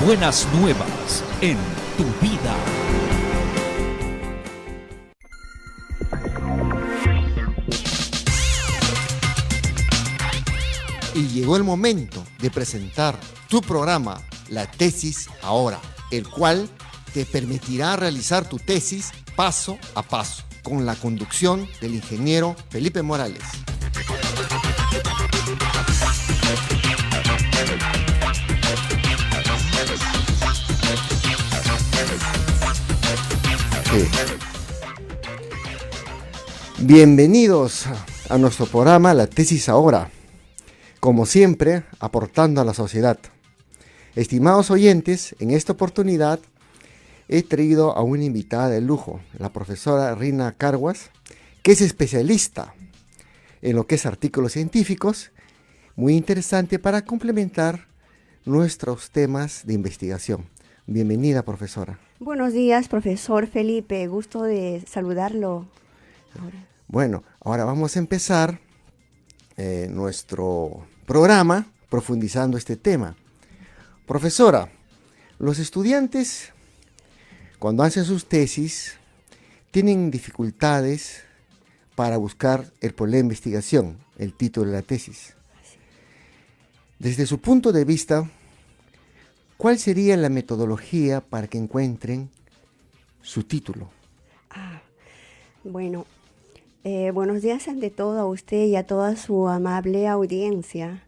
buenas nuevas en tu vida. Y llegó el momento de presentar tu programa, La Tesis Ahora, el cual te permitirá realizar tu tesis paso a paso, con la conducción del ingeniero Felipe Morales. Sí. Bienvenidos a nuestro programa La Tesis Ahora, como siempre, aportando a la sociedad. Estimados oyentes, en esta oportunidad he traído a una invitada de lujo, la profesora Rina Carguas, que es especialista en lo que es artículos científicos, muy interesante para complementar nuestros temas de investigación. Bienvenida, profesora. Buenos días, profesor Felipe, gusto de saludarlo. Bueno, ahora vamos a empezar nuestro programa profundizando este tema. Profesora, los estudiantes cuando hacen sus tesis tienen dificultades para buscar el problema de investigación, el título de la tesis. Desde su punto de vista, ¿cuál sería la metodología para que encuentren su título? Bueno, buenos días ante todo a usted y a toda su amable audiencia.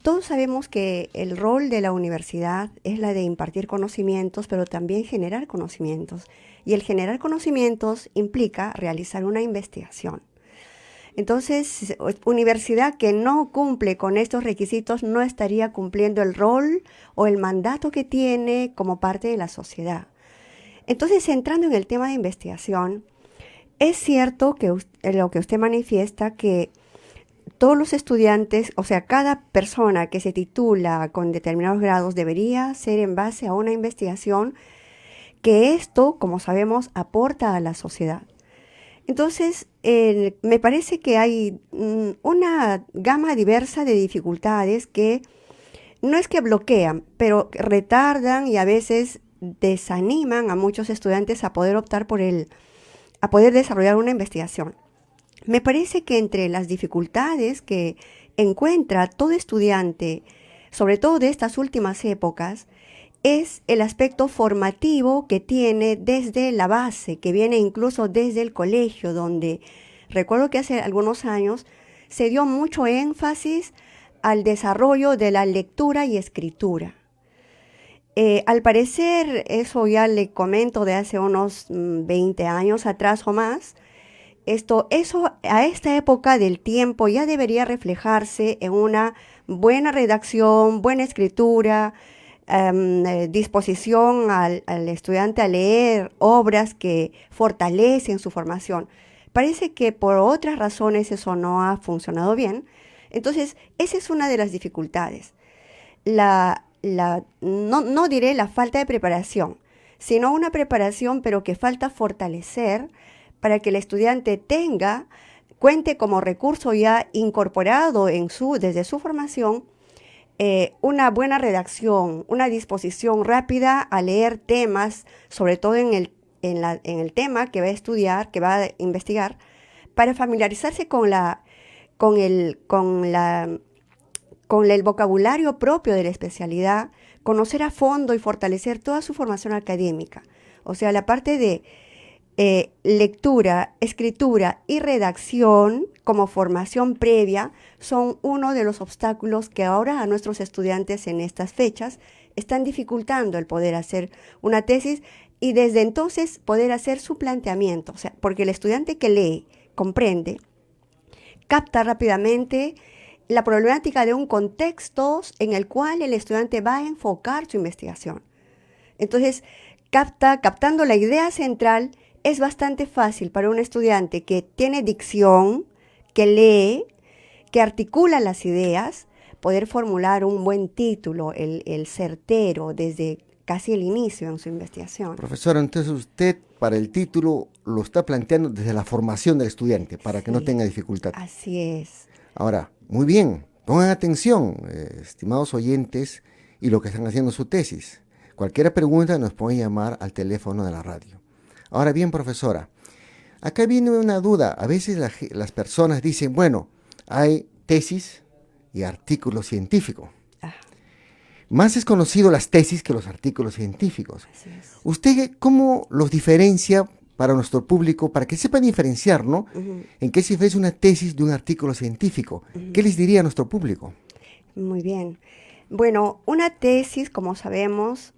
Todos sabemos que el rol de la universidad es la de impartir conocimientos, pero también generar conocimientos. Y el generar conocimientos implica realizar una investigación. Entonces, universidad que no cumple con estos requisitos no estaría cumpliendo el rol o el mandato que tiene como parte de la sociedad. Entonces, entrando en el tema de investigación, es cierto que lo que usted manifiesta, que todos los estudiantes, o sea, cada persona que se titula con determinados grados debería ser en base a una investigación, que esto, como sabemos, aporta a la sociedad. Entonces, me parece que hay una gama diversa de dificultades que no es que bloquean, pero retardan y a veces desaniman a muchos estudiantes a poder optar por a poder desarrollar una investigación. Me parece que entre las dificultades que encuentra todo estudiante, sobre todo de estas últimas épocas, es el aspecto formativo que tiene desde la base, que viene incluso desde el colegio, donde recuerdo que hace algunos años se dio mucho énfasis al desarrollo de la lectura y escritura. Al parecer, eso ya le comento de hace unos 20 años atrás o más, eso a esta época del tiempo ya debería reflejarse en una buena redacción, buena escritura, disposición al estudiante a leer obras que fortalecen su formación. Parece que por otras razones eso no ha funcionado bien. Entonces, esa es una de las dificultades. No diré la falta de preparación, sino una preparación, pero que falta fortalecer para que el estudiante cuente como recurso ya incorporado desde su formación, una buena redacción, una disposición rápida a leer temas, sobre todo en el tema que va a estudiar, que va a investigar, para familiarizarse con el vocabulario propio de la especialidad, conocer a fondo y fortalecer toda su formación académica. O sea, la parte de lectura, escritura y redacción como formación previa son uno de los obstáculos que ahora a nuestros estudiantes en estas fechas están dificultando el poder hacer una tesis y desde entonces poder hacer su planteamiento. O sea, porque el estudiante que lee, comprende, capta rápidamente la problemática de un contexto en el cual el estudiante va a enfocar su investigación. Entonces, captando la idea central, es bastante fácil para un estudiante que tiene dicción, que lee, que articula las ideas, poder formular un buen título, el certero, desde casi el inicio en su investigación. Profesora, entonces usted para el título lo está planteando desde la formación del estudiante, para que no tenga dificultad. Así es. Ahora, muy bien, pongan atención, estimados oyentes y lo que están haciendo su tesis. Cualquier pregunta nos pueden llamar al teléfono de la radio. Ahora bien, profesora, acá viene una duda. A veces las personas dicen, bueno, hay tesis y artículos científicos. Ah, Más es conocido las tesis que los artículos científicos. así es. ¿Usted cómo los diferencia para nuestro público, para que sepan diferenciar, ¿no? Ujú. ¿En qué se diferencia una tesis de un artículo científico? ¿Qué les diría a nuestro público? Muy bien. Bueno, una tesis, como sabemos,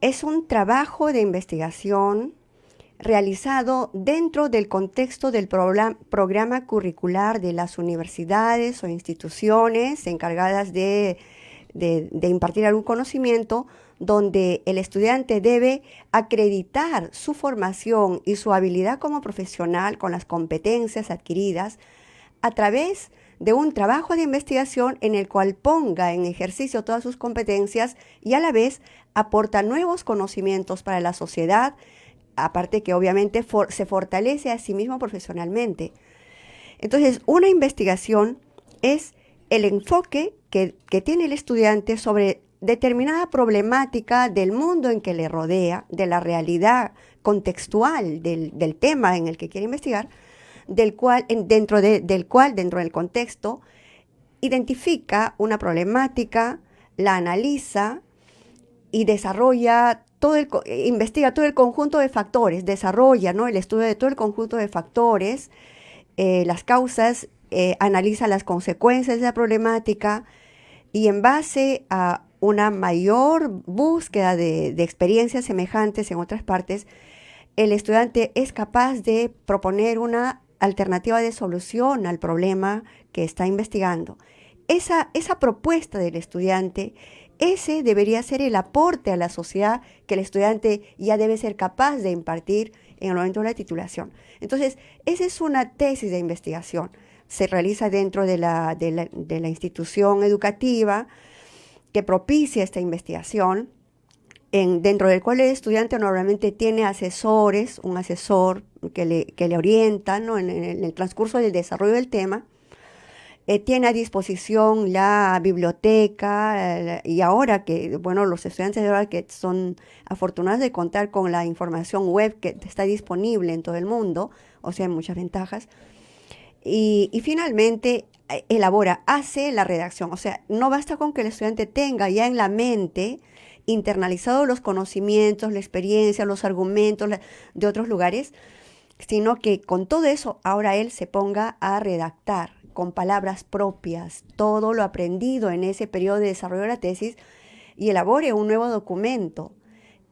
es un trabajo de investigación realizado dentro del contexto del programa curricular de las universidades o instituciones encargadas de impartir algún conocimiento, donde el estudiante debe acreditar su formación y su habilidad como profesional con las competencias adquiridas a través de un trabajo de investigación en el cual ponga en ejercicio todas sus competencias y a la vez aporta nuevos conocimientos para la sociedad, aparte que obviamente se fortalece a sí mismo profesionalmente. Entonces, una investigación es el enfoque que tiene el estudiante sobre determinada problemática del mundo en que le rodea, de la realidad contextual del tema en el que quiere investigar, dentro del contexto, identifica una problemática, la analiza y desarrolla investiga todo el conjunto de factores, desarrolla, ¿no?, el estudio de todo el conjunto de factores, las causas, analiza las consecuencias de la problemática y en base a una mayor búsqueda de experiencias semejantes en otras partes, el estudiante es capaz de proponer una alternativa de solución al problema que está investigando. Esa propuesta del estudiante, ese debería ser el aporte a la sociedad que el estudiante ya debe ser capaz de impartir en el momento de la titulación. Entonces, esa es una tesis de investigación. Se realiza dentro de la institución educativa que propicia esta investigación, dentro del cual el estudiante normalmente tiene asesores, un asesor que le orienta, ¿no?, en el transcurso del desarrollo del tema. Tiene a disposición la biblioteca y ahora que, bueno, los estudiantes de ahora que son afortunados de contar con la información web que está disponible en todo el mundo, o sea, hay muchas ventajas. Y finalmente hace la redacción. O sea, no basta con que el estudiante tenga ya en la mente internalizados los conocimientos, la experiencia, los argumentos de otros lugares, sino que con todo eso ahora él se ponga a redactar con palabras propias todo lo aprendido en ese periodo de desarrollo de la tesis y elabore un nuevo documento.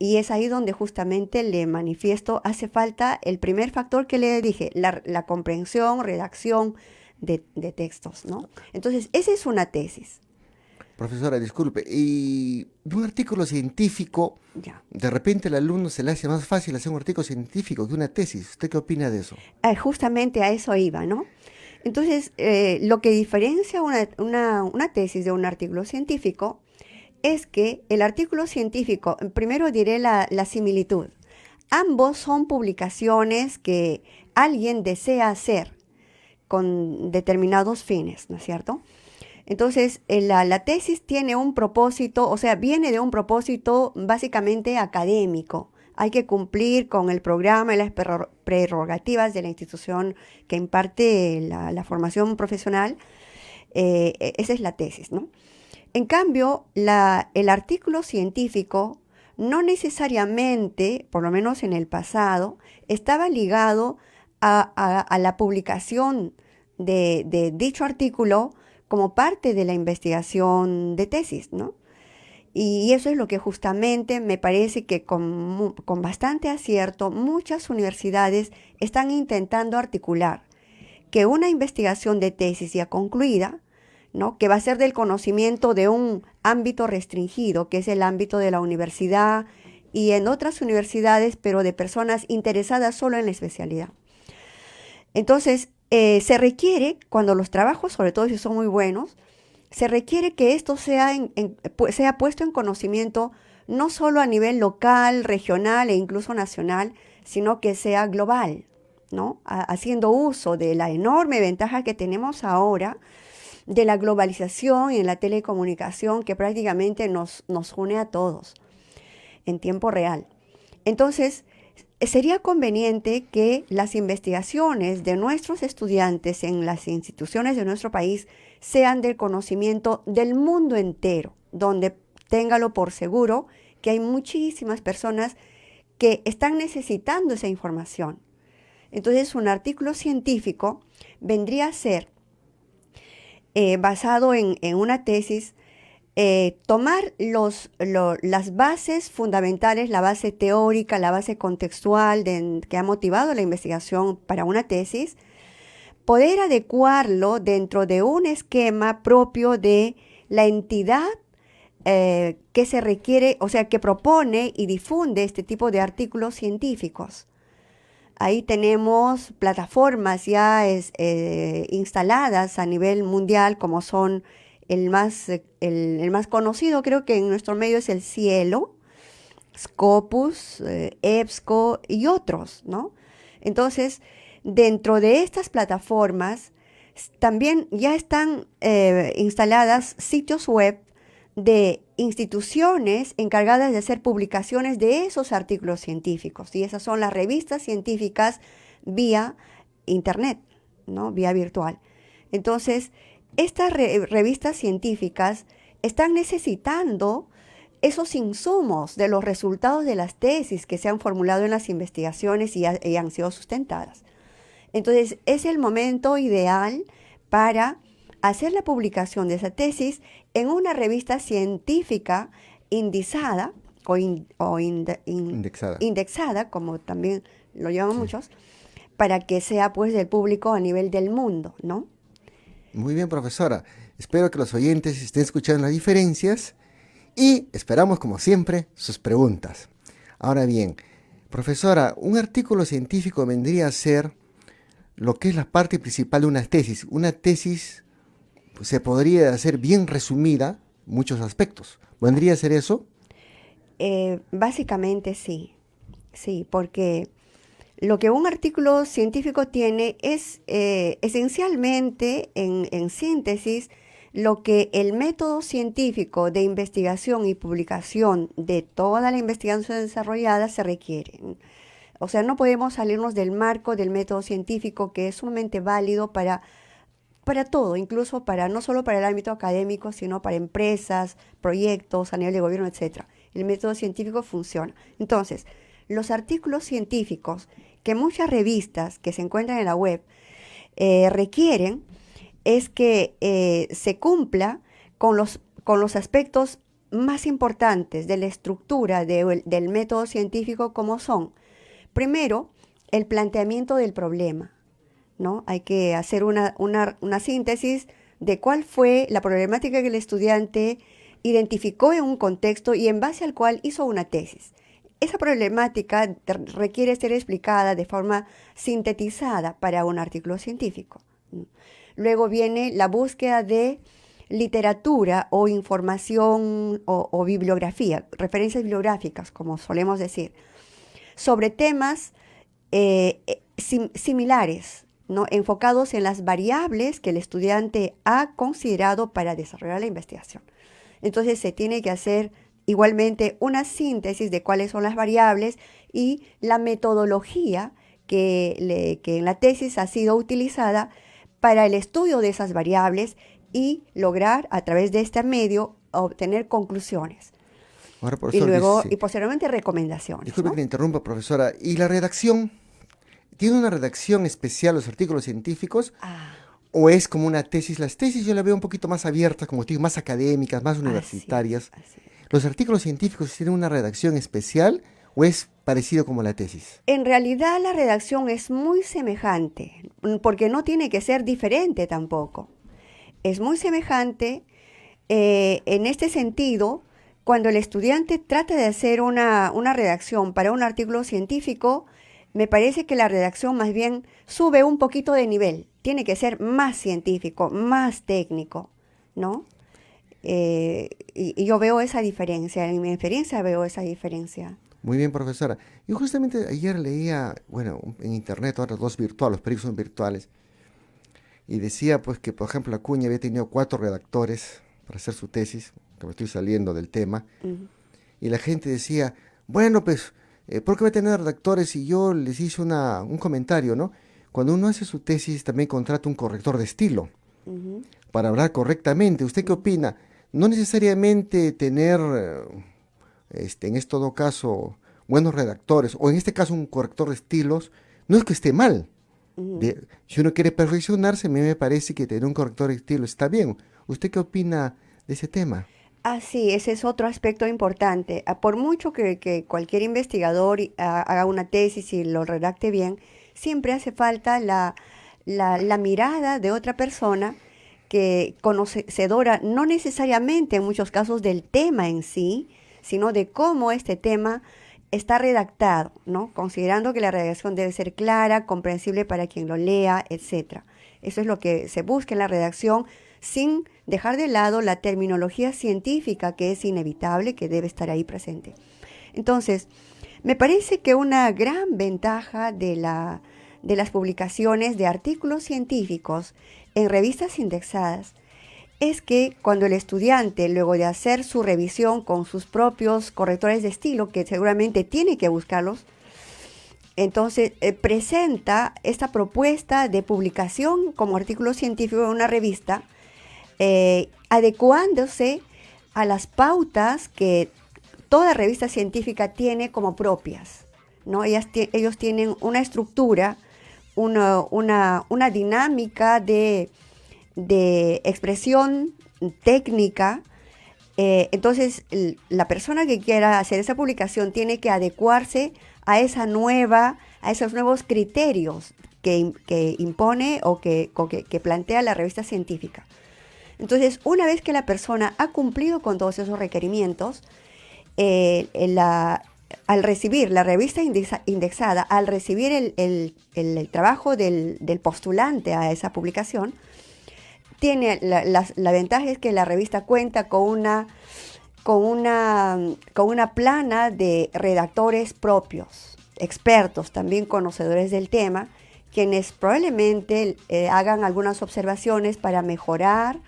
Y es ahí donde justamente le manifiesto, hace falta el primer factor que le dije, la comprensión, redacción de textos, ¿no? Entonces, esa es una tesis. Profesora, disculpe, y un artículo científico, Ya. de repente al alumno se le hace más fácil hacer un artículo científico que una tesis. ¿Usted qué opina de eso? Justamente a eso iba, ¿no? Entonces, lo que diferencia una tesis de un artículo científico es que el artículo científico, primero diré la similitud. Ambos son publicaciones que alguien desea hacer con determinados fines, ¿no es cierto? Entonces, la tesis tiene un propósito, o sea, viene de un propósito básicamente académico. Hay que cumplir con el programa y las prerrogativas de la institución que imparte la formación profesional. Esa es la tesis, ¿no? En cambio, el artículo científico no necesariamente, por lo menos en el pasado, estaba ligado a la publicación de dicho artículo como parte de la investigación de tesis, ¿no? Y eso es lo que justamente me parece que con bastante acierto muchas universidades están intentando articular que una investigación de tesis ya concluida, ¿no?, que va a ser del conocimiento de un ámbito restringido, que es el ámbito de la universidad y en otras universidades, pero de personas interesadas solo en la especialidad. Entonces, se requiere, cuando los trabajos, sobre todo si son muy buenos, se requiere que esto sea puesto en conocimiento no solo a nivel local, regional e incluso nacional, sino que sea global, ¿no? Haciendo uso de la enorme ventaja que tenemos ahora de la globalización y en la telecomunicación que prácticamente nos une a todos en tiempo real. Entonces, sería conveniente que las investigaciones de nuestros estudiantes en las instituciones de nuestro país sean del conocimiento del mundo entero, donde téngalo por seguro que hay muchísimas personas que están necesitando esa información. Entonces, un artículo científico vendría a ser basado en una tesis, tomar las bases fundamentales, la base teórica, la base contextual que ha motivado la investigación para una tesis, poder adecuarlo dentro de un esquema propio de la entidad que se requiere, o sea, que propone y difunde este tipo de artículos científicos. Ahí tenemos plataformas ya instaladas a nivel mundial, como son el más conocido, creo que en nuestro medio es el Cielo, Scopus, EBSCO y otros, ¿no? Entonces, dentro de estas plataformas también ya están instaladas sitios web de instituciones encargadas de hacer publicaciones de esos artículos científicos. Y esas son las revistas científicas vía internet, ¿no? Vía virtual. Entonces, estas revistas científicas están necesitando esos insumos de los resultados de las tesis que se han formulado en las investigaciones y han sido sustentadas. Entonces, es el momento ideal para hacer la publicación de esa tesis en una revista científica indexada, indexada, como también lo llaman muchos, para que sea pues del público a nivel del mundo, ¿no? Muy bien, profesora. Espero que los oyentes estén escuchando las diferencias y esperamos, como siempre, sus preguntas. Ahora bien, profesora, un artículo científico vendría a ser lo que es la parte principal de una tesis. Una tesis pues, se podría hacer bien resumida muchos aspectos. ¿Vendría a ser eso? Básicamente sí, porque lo que un artículo científico tiene es esencialmente, en síntesis, lo que el método científico de investigación y publicación de toda la investigación desarrollada se requiere. O sea, no podemos salirnos del marco del método científico, que es sumamente válido para todo, incluso no solo para el ámbito académico, sino para empresas, proyectos a nivel de gobierno, etc. El método científico funciona. Entonces, los artículos científicos que muchas revistas que se encuentran en la web requieren es que se cumpla con los aspectos más importantes de la estructura del método científico, como son, primero, el planteamiento del problema, ¿no? Hay que hacer una síntesis de cuál fue la problemática que el estudiante identificó en un contexto y en base al cual hizo una tesis. Esa problemática requiere ser explicada de forma sintetizada para un artículo científico. Luego viene la búsqueda de literatura o información o bibliografía, referencias bibliográficas, como solemos decir, sobre temas similares, ¿no? Enfocados en las variables que el estudiante ha considerado para desarrollar la investigación. Entonces se tiene que hacer igualmente una síntesis de cuáles son las variables y la metodología que en la tesis ha sido utilizada para el estudio de esas variables y lograr a través de este medio obtener conclusiones. Ahora, profesor, Y luego, sí. y posteriormente recomendaciones. Disculpe ¿no? que le interrumpa, profesora. ¿Y la redacción? ¿Tiene una redacción especial los artículos científicos? ¿O es como una tesis? Las tesis yo las veo un poquito más abiertas, como te digo, más académicas, más universitarias. Así es. ¿Los artículos científicos tienen una redacción especial o es parecido como la tesis? En realidad la redacción es muy semejante, porque no tiene que ser diferente tampoco. Es muy semejante en este sentido. Cuando el estudiante trata de hacer una redacción para un artículo científico, me parece que la redacción más bien sube un poquito de nivel. Tiene que ser más científico, más técnico, ¿no? Y yo veo esa diferencia, en mi experiencia veo esa diferencia. Muy bien, profesora. Yo justamente ayer leía, bueno, en internet, ahora los periódicos son virtuales, y decía pues que, por ejemplo, Acuña había tenido 4 redactores para hacer su tesis, que me estoy saliendo del tema, y la gente decía, bueno, pues, ¿por qué va a tener redactores? Y yo les hice un comentario, ¿no? Cuando uno hace su tesis también contrata un corrector de estilo para hablar correctamente. ¿Usted qué opina? No necesariamente tener, en todo caso, buenos redactores, o en este caso un corrector de estilos, no es que esté mal. Si uno quiere perfeccionarse, a mí me parece que tener un corrector de estilo está bien. ¿Usted qué opina de ese tema? Ah, sí, ese es otro aspecto importante. Por mucho que cualquier investigador haga una tesis y lo redacte bien, siempre hace falta la mirada de otra persona que conocedora, no necesariamente en muchos casos del tema en sí, sino de cómo este tema está redactado, ¿no? Considerando que la redacción debe ser clara, comprensible para quien lo lea, etcétera. Eso es lo que se busca en la redacción, sin dejar de lado la terminología científica, que es inevitable, que debe estar ahí presente. Entonces, me parece que una gran ventaja de las publicaciones de artículos científicos en revistas indexadas es que cuando el estudiante, luego de hacer su revisión con sus propios correctores de estilo, que seguramente tiene que buscarlos, entonces presenta esta propuesta de publicación como artículo científico en una revista, adecuándose a las pautas que toda revista científica tiene como propias, ¿no? Ellos tienen una estructura, una dinámica de expresión técnica. Entonces la persona que quiera hacer esa publicación tiene que adecuarse a esos nuevos criterios que impone o que plantea la revista científica. Entonces, una vez que la persona ha cumplido con todos esos requerimientos, al recibir la revista indexada, al recibir el trabajo del postulante a esa publicación, tiene la ventaja es que la revista cuenta con una plana de redactores propios, expertos, también conocedores del tema, quienes probablemente hagan algunas observaciones para mejorar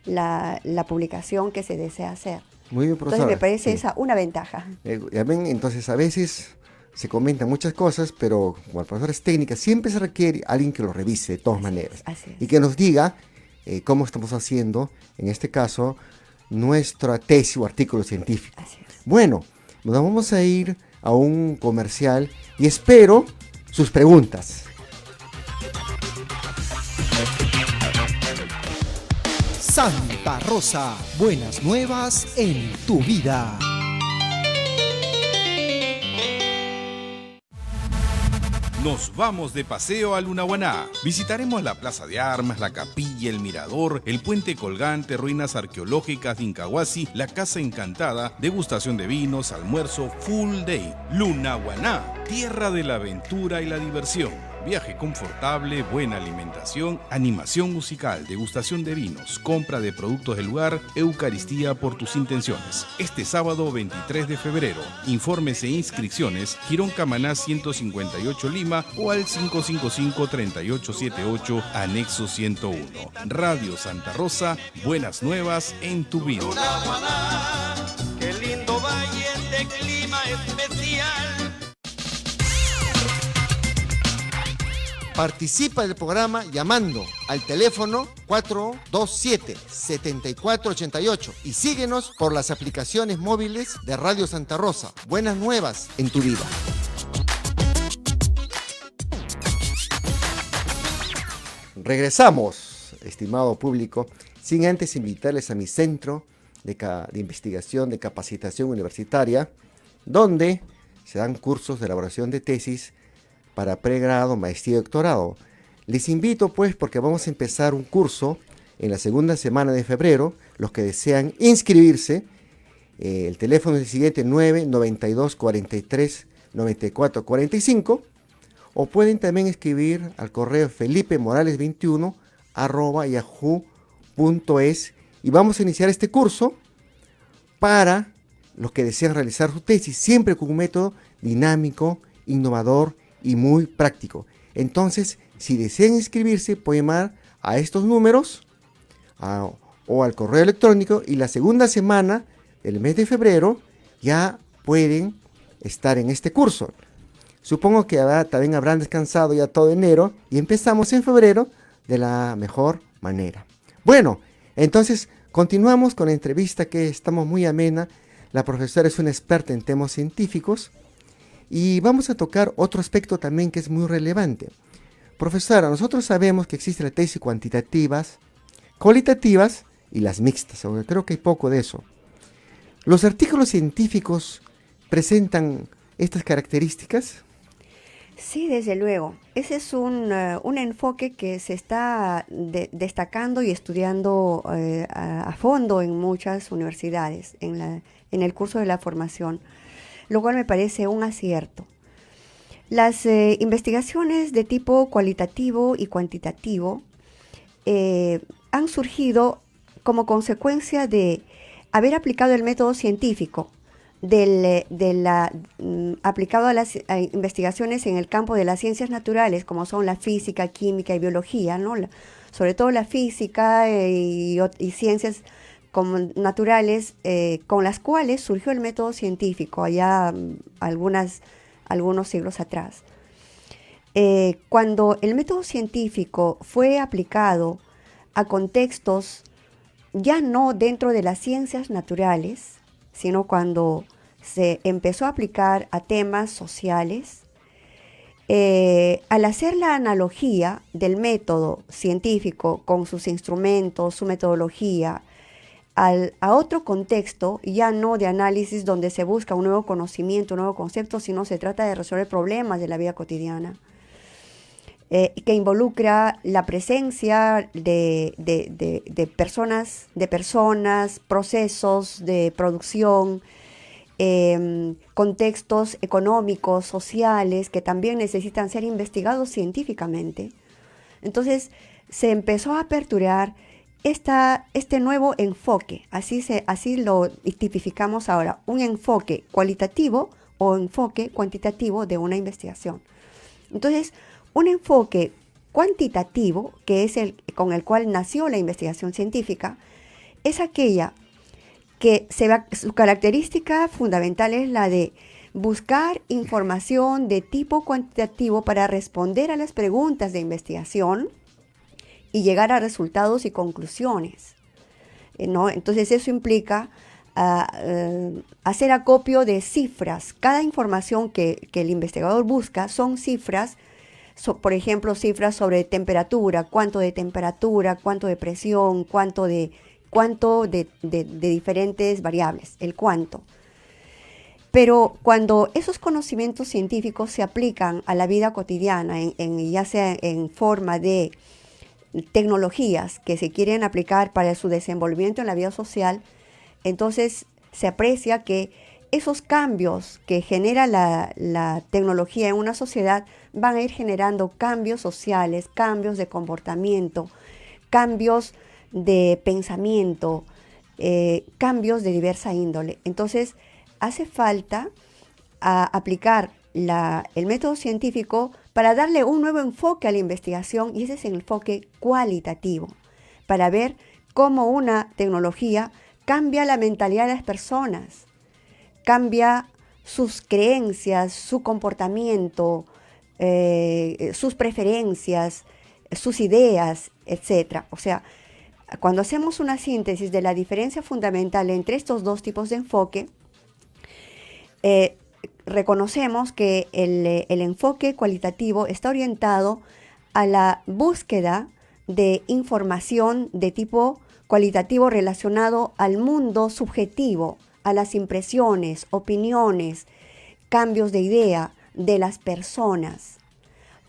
la publicación que se desea hacer. Muy bien, profesora. Entonces me parece Sí. esa una ventaja. Ya ven, entonces a veces se comentan muchas cosas, pero como el profesor es técnica, siempre se requiere alguien que lo revise de todas maneras. Así es. Y que nos diga cómo estamos haciendo, en este caso, nuestra tesis o artículo científico. Así es. Bueno, nos vamos a ir a un comercial y espero sus preguntas. Santa Rosa, buenas nuevas en tu vida. Nos vamos de paseo a Lunahuaná. Visitaremos la Plaza de Armas, la Capilla, el Mirador, el Puente Colgante, ruinas arqueológicas de Incahuasi, la Casa Encantada, degustación de vinos, almuerzo full day. Lunahuaná, tierra de la aventura y la diversión. Viaje confortable, buena alimentación, animación musical, degustación de vinos, compra de productos del lugar, Eucaristía por tus intenciones. Este sábado 23 de febrero. Informes e inscripciones, Girón Camaná 158 Lima o al 555-3878, anexo 101. Radio Santa Rosa, buenas nuevas en tu vida. Qué lindo valle de clima especial. Participa del programa llamando al teléfono 427-7488 y síguenos por las aplicaciones móviles de Radio Santa Rosa. Buenas nuevas en tu vida. Regresamos, estimado público, sin antes invitarles a mi centro de investigación de capacitación universitaria, donde se dan cursos de elaboración de tesis para pregrado, maestría y doctorado. Les invito pues porque vamos a empezar un curso en la segunda semana de febrero. Los que desean inscribirse, el teléfono es el siguiente: 992 43 94 45, o pueden también escribir al correo felipemorales21@yahoo.es y vamos a iniciar este curso para los que desean realizar su tesis, siempre con un método dinámico, innovador y muy práctico. Entonces, si desean inscribirse, pueden llamar a estos números o al correo electrónico, y la segunda semana del mes de febrero ya pueden estar en este curso. Supongo que también habrán descansado ya todo enero y empezamos en febrero de la mejor manera. Bueno, entonces continuamos con la entrevista, que estamos muy amena. La profesora es una experta en temas científicos y vamos a tocar otro aspecto también que es muy relevante. Profesora, nosotros sabemos que existen las tesis cuantitativas, cualitativas y las mixtas, aunque creo que hay poco de eso. ¿Los artículos científicos presentan estas características? Sí, desde luego. Ese es un enfoque que se está destacando y estudiando a fondo en muchas universidades, en el curso de la formación, lo cual me parece un acierto. Las investigaciones de tipo cualitativo y cuantitativo han surgido como consecuencia de haber aplicado el método científico aplicado a las investigaciones en el campo de las ciencias naturales, como son la física, química y biología, ¿no? Sobre todo la física y ciencias naturales, con las cuales surgió el método científico allá algunos siglos atrás. Cuando el método científico fue aplicado a contextos ya no dentro de las ciencias naturales, sino cuando se empezó a aplicar a temas sociales, al hacer la analogía del método científico con sus instrumentos, su metodología, a otro contexto, ya no de análisis donde se busca un nuevo conocimiento, un nuevo concepto, sino se trata de resolver problemas de la vida cotidiana, que involucra la presencia de personas, procesos de producción, contextos económicos, sociales, que también necesitan ser investigados científicamente. Entonces se empezó a aperturar este nuevo enfoque, así lo tipificamos ahora, un enfoque cualitativo o enfoque cuantitativo de una investigación. Entonces, un enfoque cuantitativo, que es con el cual nació la investigación científica, es aquella que su característica fundamental es la de buscar información de tipo cuantitativo para responder a las preguntas de investigación y llegar a resultados y conclusiones, ¿no? Entonces eso implica hacer acopio de cifras. Cada información que el investigador busca son cifras, por ejemplo, cifras sobre temperatura, cuánto de temperatura, cuánto de presión, cuánto de diferentes variables, el cuánto. Pero cuando esos conocimientos científicos se aplican a la vida cotidiana, ya sea en forma de tecnologías que se quieren aplicar para su desenvolvimiento en la vida social, entonces se aprecia que esos cambios que genera la tecnología en una sociedad van a ir generando cambios sociales, cambios de comportamiento, cambios de pensamiento, cambios de diversa índole. Entonces hace falta aplicar el método científico para darle un nuevo enfoque a la investigación, y ese es el enfoque cualitativo, para ver cómo una tecnología cambia la mentalidad de las personas, cambia sus creencias, su comportamiento, sus preferencias, sus ideas, etc. O sea, cuando hacemos una síntesis de la diferencia fundamental entre estos dos tipos de enfoque, reconocemos que el enfoque cualitativo está orientado a la búsqueda de información de tipo cualitativo relacionado al mundo subjetivo, a las impresiones, opiniones, cambios de idea de las personas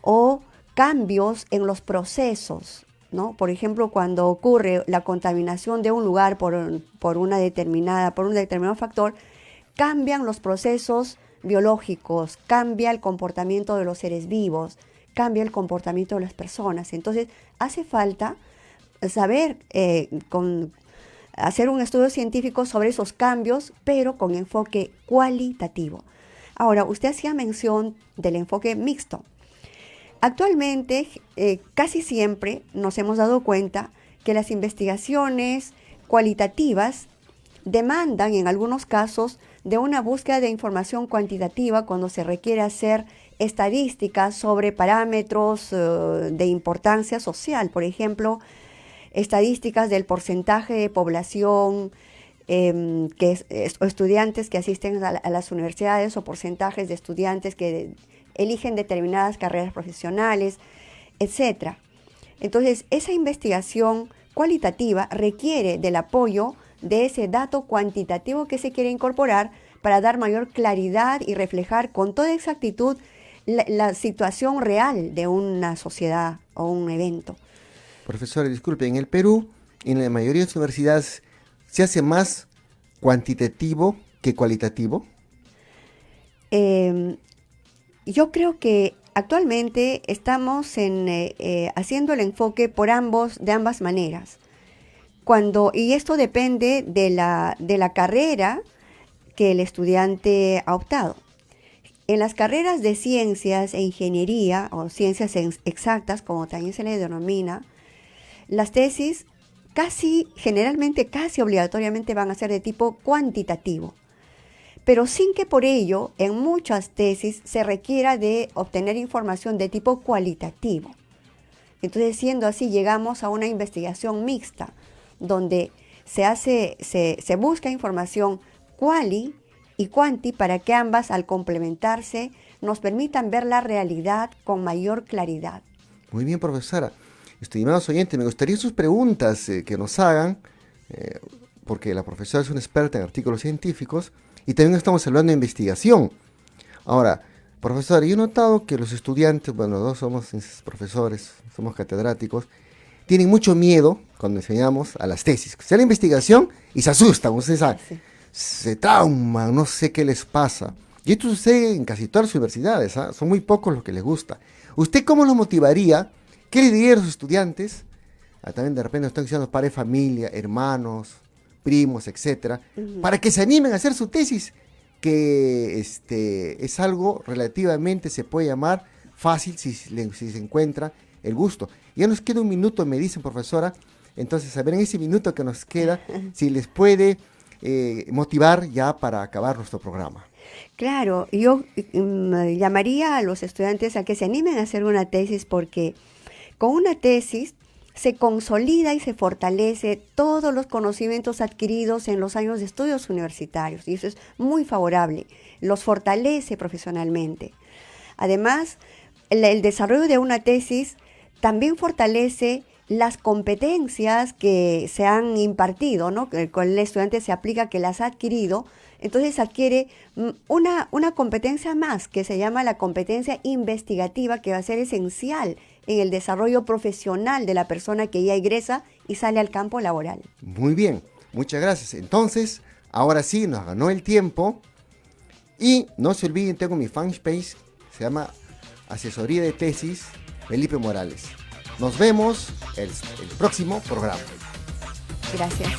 o cambios en los procesos, ¿no? Por ejemplo, cuando ocurre la contaminación de un lugar por un determinado factor, cambian los procesos biológicos, cambia el comportamiento de los seres vivos, cambia el comportamiento de las personas. Entonces, hace falta saber, hacer un estudio científico sobre esos cambios, pero con enfoque cualitativo. Ahora, usted hacía mención del enfoque mixto. Actualmente, casi siempre nos hemos dado cuenta que las investigaciones cualitativas demandan, en algunos casos, de una búsqueda de información cuantitativa cuando se requiere hacer estadísticas sobre parámetros de importancia social. Por ejemplo, estadísticas del porcentaje de población o estudiantes que asisten a las universidades, o porcentajes de estudiantes que eligen determinadas carreras profesionales, etc. Entonces, esa investigación cualitativa requiere del apoyo de ese dato cuantitativo que se quiere incorporar para dar mayor claridad y reflejar con toda exactitud la situación real de una sociedad o un evento. Profesora, disculpe, en el Perú, en la mayoría de las universidades, ¿se hace más cuantitativo que cualitativo? Yo creo que actualmente estamos haciendo el enfoque de ambas maneras. Y esto depende de la carrera que el estudiante ha optado. En las carreras de ciencias e ingeniería, o ciencias exactas, como también se le denomina, las tesis generalmente casi obligatoriamente van a ser de tipo cuantitativo, pero sin que por ello en muchas tesis se requiera de obtener información de tipo cualitativo. Entonces, siendo así, llegamos a una investigación mixta, donde se busca información quali y quanti para que ambas, al complementarse, nos permitan ver la realidad con mayor claridad. Muy bien, profesora. Estimados oyentes, me gustaría sus preguntas que nos hagan, porque la profesora es una experta en artículos científicos y también estamos hablando de investigación. Ahora, profesora, yo he notado que los estudiantes, bueno, dos somos profesores, somos catedráticos, tienen mucho miedo cuando enseñamos a las tesis. Se la investigación y se asustan, ustedes saben, sí. Se trauman, no sé qué les pasa. Y esto sucede en casi todas las universidades, ¿eh? Son muy pocos los que les gusta. ¿Usted cómo los motivaría? ¿Qué le diría a los estudiantes? También de repente están diciendo padre, familia, hermanos, primos, etcétera, para que se animen a hacer su tesis, que es algo relativamente, se puede llamar fácil si se encuentra el gusto. Ya nos queda un minuto, me dicen, profesora, entonces a ver en ese minuto que nos queda, si les puede motivar ya para acabar nuestro programa. Claro, yo llamaría a los estudiantes a que se animen a hacer una tesis, porque con una tesis se consolida y se fortalece todos los conocimientos adquiridos en los años de estudios universitarios, y eso es muy favorable, los fortalece profesionalmente. Además, el desarrollo de una tesis también fortalece las competencias que se han impartido, ¿no? Con el estudiante se aplica, que las ha adquirido, entonces adquiere una competencia más, que se llama la competencia investigativa, que va a ser esencial en el desarrollo profesional de la persona que ya egresa y sale al campo laboral. Muy bien, muchas gracias. Entonces, ahora sí, nos ganó el tiempo. Y no se olviden, tengo mi fanpage, se llama Asesoría de Tesis Felipe Morales. Nos vemos el próximo programa. Gracias.